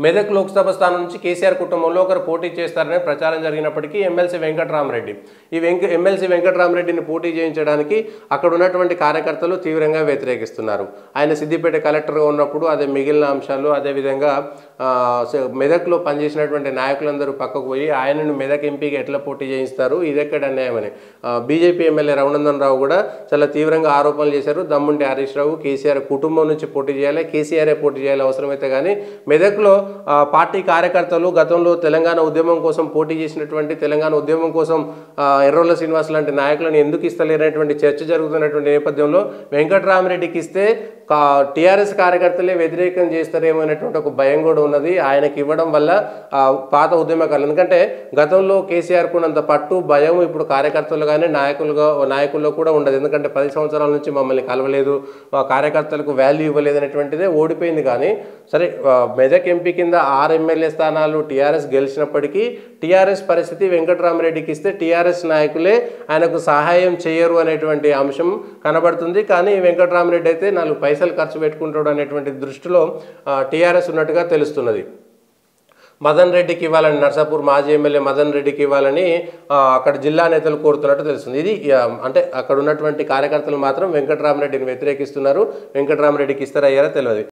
మెదక్ లోక్సభ స్థానం నుంచి కేసీఆర్ కుటుంబంలో ఒకరు పోటీ చేస్తారనే ప్రచారం జరిగినప్పటికీ ఎమ్మెల్సీ వెంకట్రామరెడ్డి ఎమ్మెల్సీ వెంకట్రామరెడ్డిని పోటీ చేయించడానికి అక్కడ ఉన్నటువంటి కార్యకర్తలు తీవ్రంగా వ్యతిరేకిస్తున్నారు. ఆయన సిద్దిపేట కలెక్టర్గా ఉన్నప్పుడు అదే మిగిలిన అంశాలు అదేవిధంగా మెదక్లో పనిచేసినటువంటి నాయకులందరూ పక్కకు పోయి ఆయనను మెదక్ ఎంపీగా ఎట్లా పోటీ చేయిస్తారు, ఇదెక్కడ అన్యాయమని బీజేపీ ఎమ్మెల్యే రఘునందన్ రావు కూడా చాలా తీవ్రంగా ఆరోపణలు చేశారు. దమ్ముంటి హరీష్ రావు కేసీఆర్ కుటుంబం నుంచి పోటీ చేయాలి, కేసీఆరే పోటీ చేయాలి అవసరమైతే, కానీ మెదక్లో పార్టీ కార్యకర్తలు గతంలో తెలంగాణ ఉద్యమం కోసం పోటీ చేసినటువంటి తెలంగాణ ఉద్యమం కోసం ఎర్రోల శ్రీనివాస్ లాంటి నాయకులను ఎందుకు ఇస్తలేనటువంటి చర్చ జరుగుతున్నటువంటి నేపథ్యంలో వెంకట్రామరెడ్డికి ఇస్తే టీఆర్ఎస్ కార్యకర్తలే వ్యతిరేకం చేస్తారేమో అనేటువంటి ఒక భయం కూడా ఉన్నది. ఆయనకి ఇవ్వడం వల్ల పాత ఉద్యమకారులు, ఎందుకంటే గతంలో కేసీఆర్ కున్నంత పట్టు భయం ఇప్పుడు కార్యకర్తలు కానీ నాయకుల్లో కూడా ఉండదు. ఎందుకంటే 10 సంవత్సరాల నుంచి మమ్మల్ని కలవలేదు, కార్యకర్తలకు వాల్యూ ఇవ్వలేదు అనేటువంటిదే ఓడిపోయింది. కానీ సరే, మెదక్ ఎంపీ కింద 6 ఎమ్మెల్యే స్థానాలు టీఆర్ఎస్ గెలిచినప్పటికీ టీఆర్ఎస్ పరిస్థితి వెంకట్రామరెడ్డికి ఇస్తే టీఆర్ఎస్ నాయకులే ఆయనకు సహాయం చేయరు అనేటువంటి అంశం కనబడుతుంది. కానీ వెంకట్రామరెడ్డి అయితే 4 పైసలు ఖర్చు పెట్టుకుంటాడు అనేటువంటి దృష్టిలో టీఆర్ఎస్ ఉన్నట్టుగా తెలుస్తున్నది. మదన్ రెడ్డికి ఇవ్వాలని, నర్సాపూర్ మాజీ ఎమ్మెల్యే మదన్ రెడ్డికి ఇవ్వాలని అక్కడ జిల్లా నేతలు కోరుతున్నట్టు తెలుస్తుంది. ఇది అంటే అక్కడ ఉన్నటువంటి కార్యకర్తలు మాత్రం వెంకట్రామరెడ్డిని వ్యతిరేకిస్తున్నారు. వెంకట్రామరెడ్డికి ఇస్తారయ్యారో తెలియదు.